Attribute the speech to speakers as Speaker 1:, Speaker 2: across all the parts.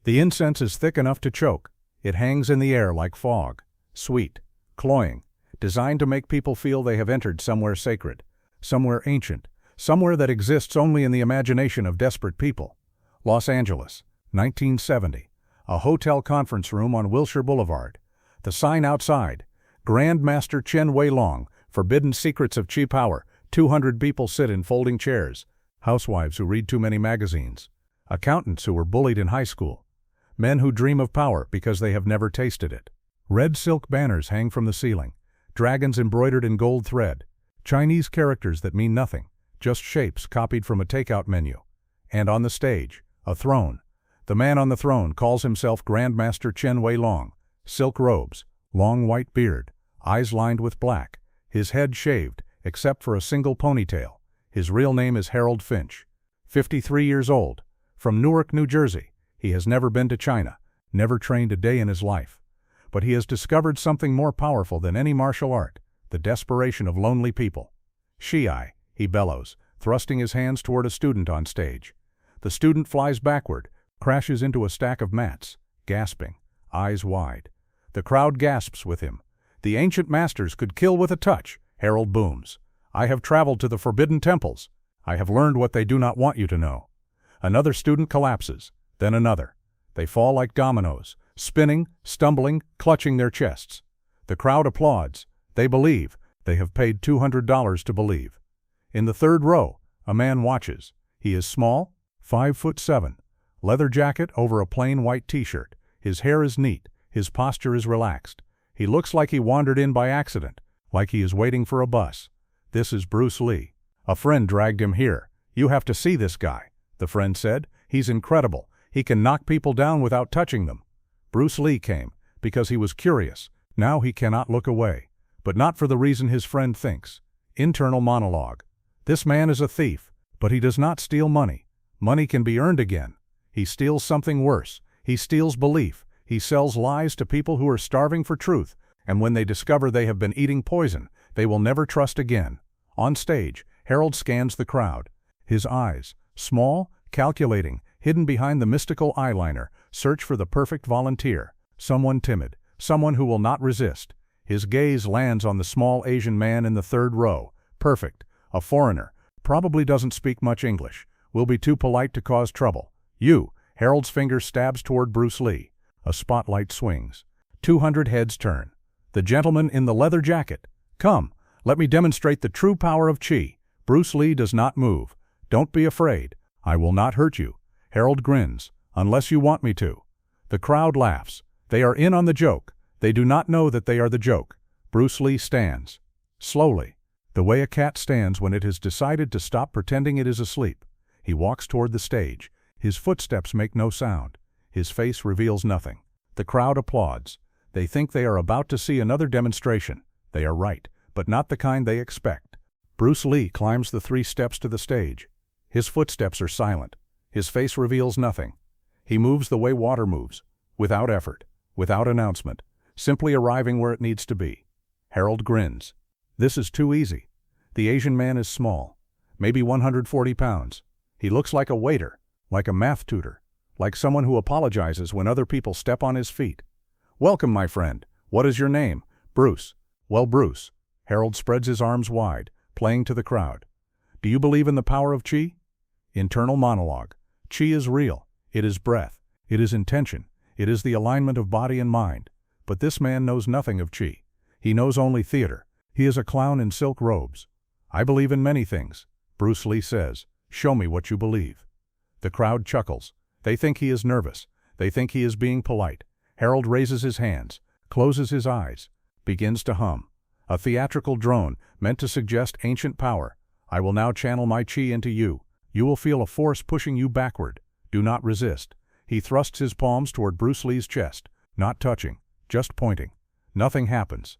Speaker 1: The incense is thick enough to choke. It hangs in the air like fog. Sweet, cloying, designed to make people feel they have entered somewhere sacred, somewhere ancient, somewhere that exists only in the imagination of desperate people. Los Angeles, 1970. A hotel conference room on Wilshire Boulevard. The sign outside, Grand Master Chen Long, Forbidden Secrets of Qi Power. 200 people sit in folding chairs. Housewives who read too many magazines. Accountants who were bullied in high school. Men who dream of power because they have never tasted it. Red silk banners hang from the ceiling. Dragons embroidered in gold thread. Chinese characters that mean nothing, just shapes copied from a takeout menu. And on the stage, a throne. The man on the throne calls himself Grand Master Chen Long. Silk robes, long white beard, eyes lined with black, his head shaved, except for a single ponytail. His real name is Harold Finch. 53 years old. From Newark, New Jersey. He has never been to China, never trained a day in his life. But he has discovered something more powerful than any martial art, the desperation of lonely people. Shiai, he bellows, thrusting his hands toward a student on stage. The student flies backward, crashes into a stack of mats, gasping, eyes wide. The crowd gasps with him. The ancient masters could kill with a touch, Harold booms. I have traveled to the forbidden temples. I have learned what they do not want you to know. Another student collapses, then another. They fall like dominoes, spinning, stumbling, clutching their chests. The crowd applauds. They believe. They have paid $200 to believe. In the third row, a man watches. He is small, 5'7", leather jacket over a plain white t-shirt. His hair is neat. His posture is relaxed. He looks like he wandered in by accident, like he is waiting for a bus. This is Bruce Lee. A friend dragged him here. You have to see this guy, the friend said. He's incredible. He can knock people down without touching them. Bruce Lee came because he was curious. Now he cannot look away. But not for the reason his friend thinks. Internal monologue. This man is a thief, but he does not steal money. Money can be earned again. He steals something worse. He steals belief. He sells lies to people who are starving for truth, and when they discover they have been eating poison, they will never trust again. On stage, Harold scans the crowd. His eyes, small, calculating, hidden behind the mystical eyeliner, search for the perfect volunteer, someone timid, someone who will not resist. His gaze lands on the small Asian man in the third row. Perfect. A foreigner. Probably doesn't speak much English. Will be too polite to cause trouble. You. Harold's finger stabs toward Bruce Lee. A spotlight swings. 200 heads turn. The gentleman in the leather jacket. Come, let me demonstrate the true power of Qi. Bruce Lee does not move. Don't be afraid. I will not hurt you. Harold grins. Unless you want me to. The crowd laughs. They are in on the joke. They do not know that they are the joke. Bruce Lee stands. Slowly. The way a cat stands when it has decided to stop pretending it is asleep. He walks toward the stage. His footsteps make no sound. His face reveals nothing. The crowd applauds. They think they are about to see another demonstration. They are right, but not the kind they expect. Bruce Lee climbs the 3 steps to the stage. His footsteps are silent. His face reveals nothing. He moves the way water moves, without effort, without announcement, simply arriving where it needs to be. Harold grins. This is too easy. The Asian man is small, maybe 140 pounds. He looks like a waiter, like a math tutor, like someone who apologizes when other people step on his feet. Welcome, my friend. What is your name? Bruce. Well, Bruce. Harold spreads his arms wide, playing to the crowd. Do you believe in the power of Qi? Internal monologue. Qi is real. It is breath. It is intention. It is the alignment of body and mind. But this man knows nothing of Qi. He knows only theater. He is a clown in silk robes. I believe in many things. Bruce Lee says, show me what you believe. The crowd chuckles. They think he is nervous. They think he is being polite. Harold raises his hands, closes his eyes, begins to hum. A theatrical drone meant to suggest ancient power. I will now channel my Qi into you. You will feel a force pushing you backward. Do not resist. He thrusts his palms toward Bruce Lee's chest, not touching, just pointing. Nothing happens.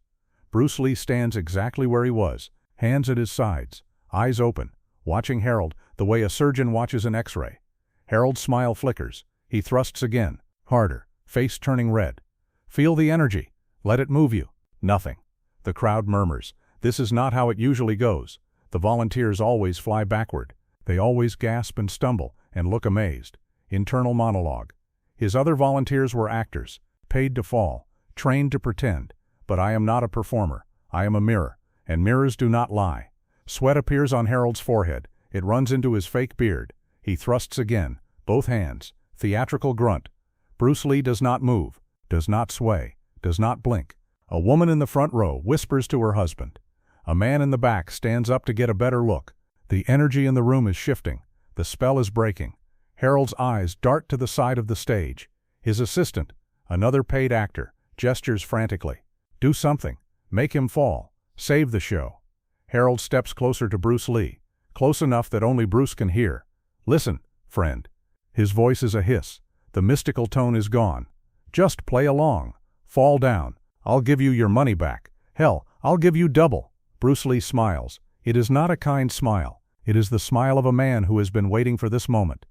Speaker 1: Bruce Lee stands exactly where he was, hands at his sides, eyes open, watching Harold the way a surgeon watches an X-ray. Harold's smile flickers. He thrusts again, harder, face turning red. Feel the energy. Let it move you. Nothing. The crowd murmurs. This is not how it usually goes. The volunteers always fly backward. They always gasp and stumble and look amazed. Internal monologue. His other volunteers were actors, paid to fall, trained to pretend. But I am not a performer. I am a mirror, and mirrors do not lie. Sweat appears on Harold's forehead. It runs into his fake beard. He thrusts again, both hands, theatrical grunt. Bruce Lee does not move, does not sway, does not blink. A woman in the front row whispers to her husband. A man in the back stands up to get a better look. The energy in the room is shifting. The spell is breaking. Harold's eyes dart to the side of the stage. His assistant, another paid actor, gestures frantically. Do something. Make him fall. Save the show. Harold steps closer to Bruce Lee, close enough that only Bruce can hear. Listen, friend. His voice is a hiss. The mystical tone is gone. Just play along. Fall down. I'll give you your money back. Hell, I'll give you double. Bruce Lee smiles. It is not a kind smile. It is the smile of a man who has been waiting for this moment.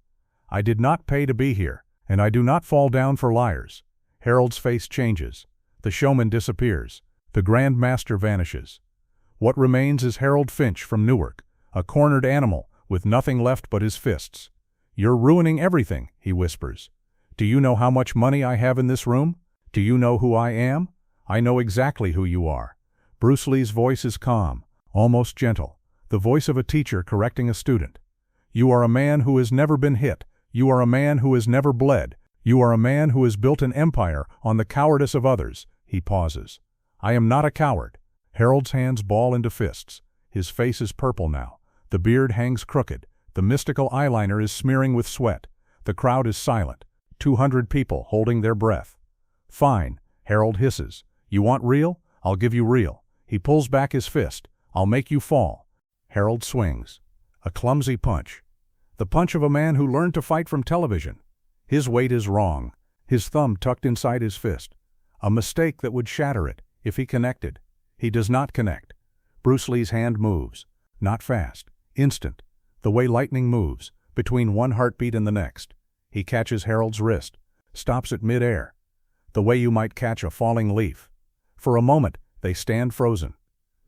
Speaker 1: I did not pay to be here, and I do not fall down for liars. Harold's face changes. The showman disappears. The Grand Master vanishes. What remains is Harold Finch from Newark, a cornered animal with nothing left but his fists. You're ruining everything, he whispers. Do you know how much money I have in this room? Do you know who I am? I know exactly who you are. Bruce Lee's voice is calm, almost gentle, the voice of a teacher correcting a student. You are a man who has never been hit. You are a man who has never bled. You are a man who has built an empire on the cowardice of others. He pauses. I am not a coward. Harold's hands ball into fists. His face is purple now. The beard hangs crooked. The mystical eyeliner is smearing with sweat. The crowd is silent. 200 people holding their breath. Fine, Harold hisses. You want real? I'll give you real. He pulls back his fist. I'll make you fall. Harold swings. A clumsy punch. The punch of a man who learned to fight from television. His weight is wrong. His thumb tucked inside his fist. A mistake that would shatter it, if he connected. He does not connect. Bruce Lee's hand moves. Not fast. Instant. The way lightning moves, between one heartbeat and the next. He catches Harold's wrist. Stops it mid-air. The way you might catch a falling leaf. For a moment, they stand frozen.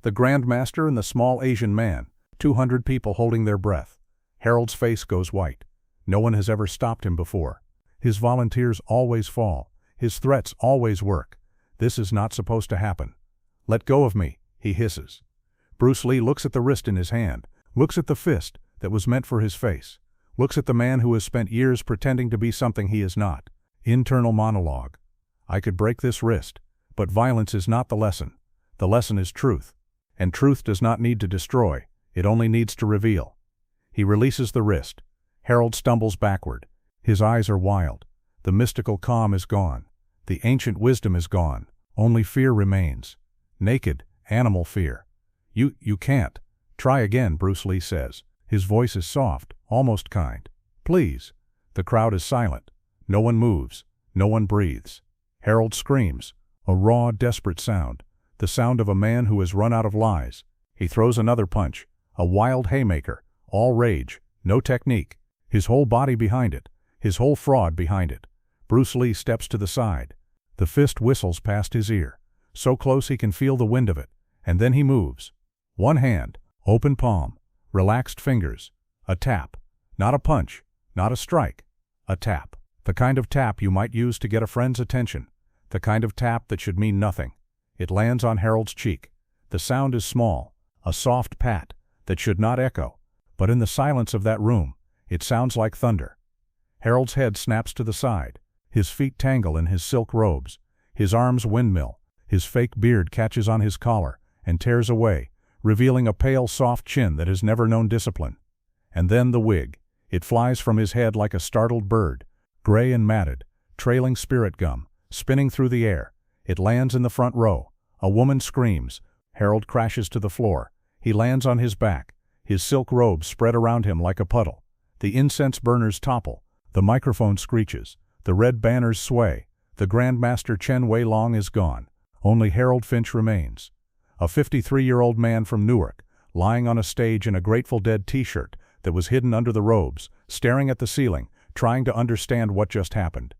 Speaker 1: The Grand Master and the small Asian man, 200 people holding their breath. Harold's face goes white. No one has ever stopped him before. His volunteers always fall. His threats always work. This is not supposed to happen. Let go of me, he hisses. Bruce Lee looks at the wrist in his hand, looks at the fist that was meant for his face, looks at the man who has spent years pretending to be something he is not. Internal monologue. I could break this wrist, but violence is not the lesson. The lesson is truth. And truth does not need to destroy, it only needs to reveal. He releases the wrist. Harold stumbles backward. His eyes are wild. The mystical calm is gone. The ancient wisdom is gone. Only fear remains. Naked, animal fear. You can't. Try again, Bruce Lee says. His voice is soft, almost kind. Please. The crowd is silent. No one moves. No one breathes. Harold screams. A raw, desperate sound. The sound of a man who has run out of lies. He throws another punch. A wild haymaker. All rage. No technique. His whole body behind it. His whole fraud behind it. Bruce Lee steps to the side. The fist whistles past his ear. So close he can feel the wind of it. And then he moves. One hand. Open palm. Relaxed fingers. A tap. Not a punch. Not a strike. A tap. The kind of tap you might use to get a friend's attention. The kind of tap that should mean nothing. It lands on Harold's cheek. The sound is small. A soft pat that should not echo. But in the silence of that room, it sounds like thunder. Harold's head snaps to the side. His feet tangle in his silk robes. His arms windmill. His fake beard catches on his collar and tears away, revealing a pale, soft chin that has never known discipline. And then the wig. It flies from his head like a startled bird, gray and matted, trailing spirit gum, spinning through the air. It lands in the front row. A woman screams. Harold crashes to the floor. He lands on his back. His silk robes spread around him like a puddle. The incense burners topple. The microphone screeches. The red banners sway. The Grand Master Chen Wei Long is gone. Only Harold Finch remains. A 53-year-old man from Newark, lying on a stage in a Grateful Dead t-shirt that was hidden under the robes, staring at the ceiling, trying to understand what just happened.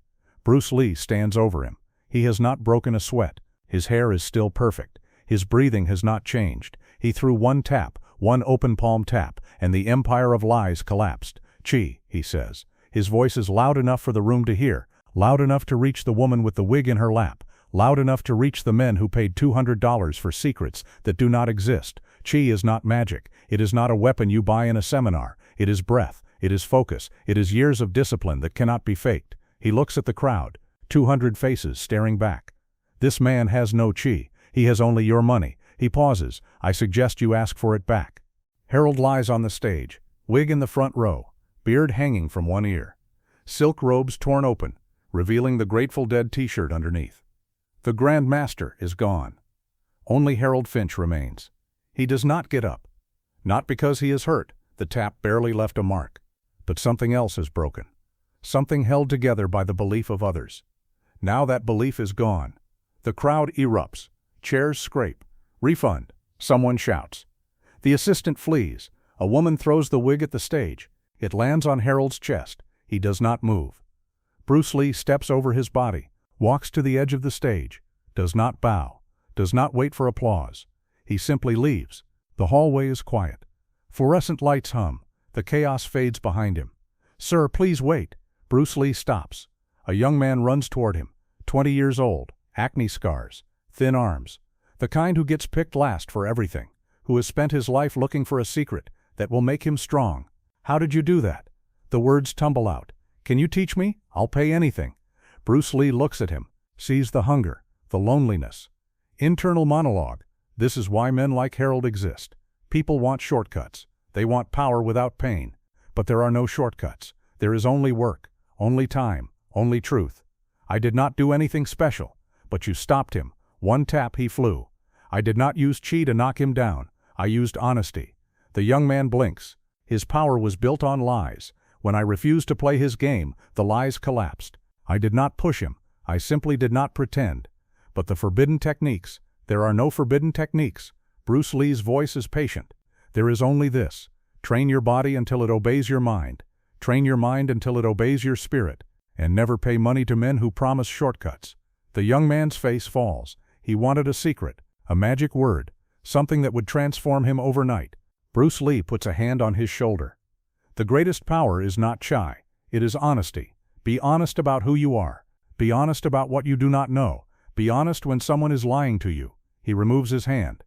Speaker 1: Bruce Lee stands over him. He has not broken a sweat. His hair is still perfect. His breathing has not changed. He threw one tap, one open palm tap, and the empire of lies collapsed. Chi, he says. His voice is loud enough for the room to hear, loud enough to reach the woman with the wig in her lap, loud enough to reach the men who paid $200 for secrets that do not exist. Qi is not magic. It is not a weapon you buy in a seminar. It is breath. It is focus. It is years of discipline that cannot be faked. He looks at the crowd, 200 faces staring back. This man has no qi. He has only your money. He pauses. I suggest you ask for it back. Harold lies on the stage, wig in the front row, beard hanging from one ear. Silk robes torn open, revealing the Grateful Dead t-shirt underneath. The Grand Master is gone. Only Harold Finch remains. He does not get up. Not because he is hurt, the tap barely left a mark. But something else is broken. Something held together by the belief of others. Now that belief is gone. The crowd erupts. Chairs scrape. Refund. Someone shouts. The assistant flees. A woman throws the wig at the stage. It lands on Harold's chest. He does not move. Bruce Lee steps over his body, walks to the edge of the stage, does not bow, does not wait for applause. He simply leaves. The hallway is quiet. Fluorescent lights hum. The chaos fades behind him. Sir, please wait. Bruce Lee stops. A young man runs toward him, 20 years old, acne scars, thin arms. The kind who gets picked last for everything, who has spent his life looking for a secret that will make him strong. How did you do that? The words tumble out. Can you teach me? I'll pay anything. Bruce Lee looks at him, sees the hunger, the loneliness. Internal monologue. This is why men like Harold exist. People want shortcuts. They want power without pain. But there are no shortcuts. There is only work, only time, only truth. I did not do anything special, but you stopped him. One tap he flew. I did not use qi to knock him down. I used honesty. The young man blinks. His power was built on lies. When I refused to play his game, the lies collapsed. I did not push him. I simply did not pretend. But the forbidden techniques. There are no forbidden techniques. Bruce Lee's voice is patient. There is only this. Train your body until it obeys your mind. Train your mind until it obeys your spirit. And never pay money to men who promise shortcuts. The young man's face falls. He wanted a secret, a magic word, something that would transform him overnight. Bruce Lee puts a hand on his shoulder. The greatest power is not qi. It is honesty. Be honest about who you are. Be honest about what you do not know. Be honest when someone is lying to you. He removes his hand.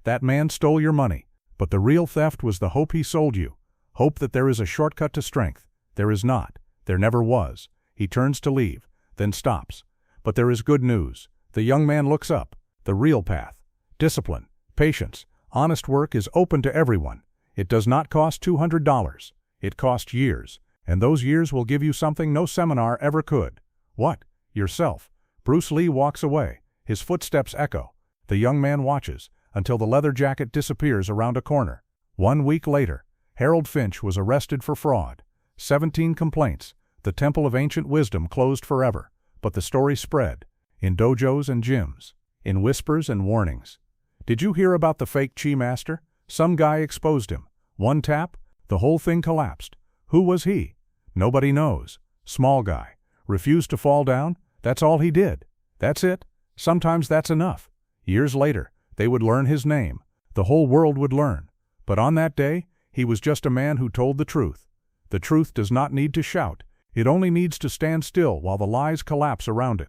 Speaker 1: That man stole your money, but the real theft was the hope he sold you. Hope that there is a shortcut to strength. There is not. There never was. He turns to leave, then stops. But there is good news. The young man looks up. The real path. Discipline, patience, honest work is open to everyone. It does not cost $200. It costs years, and those years will give you something no seminar ever could. What? Yourself. Bruce Lee walks away. His footsteps echo. The young man watches, until the leather jacket disappears around a corner. 1 week later, Harold Finch was arrested for fraud. 17 complaints. The Temple of Ancient Wisdom closed forever, but the story spread. In dojos and gyms. In whispers and warnings. Did you hear about the fake Qi master? Some guy exposed him. One tap, the whole thing collapsed. Who was he? Nobody knows. Small guy. Refused to fall down? That's all he did. That's it. Sometimes that's enough. Years later, they would learn his name. The whole world would learn. But on that day, he was just a man who told the truth. The truth does not need to shout. It only needs to stand still while the lies collapse around it.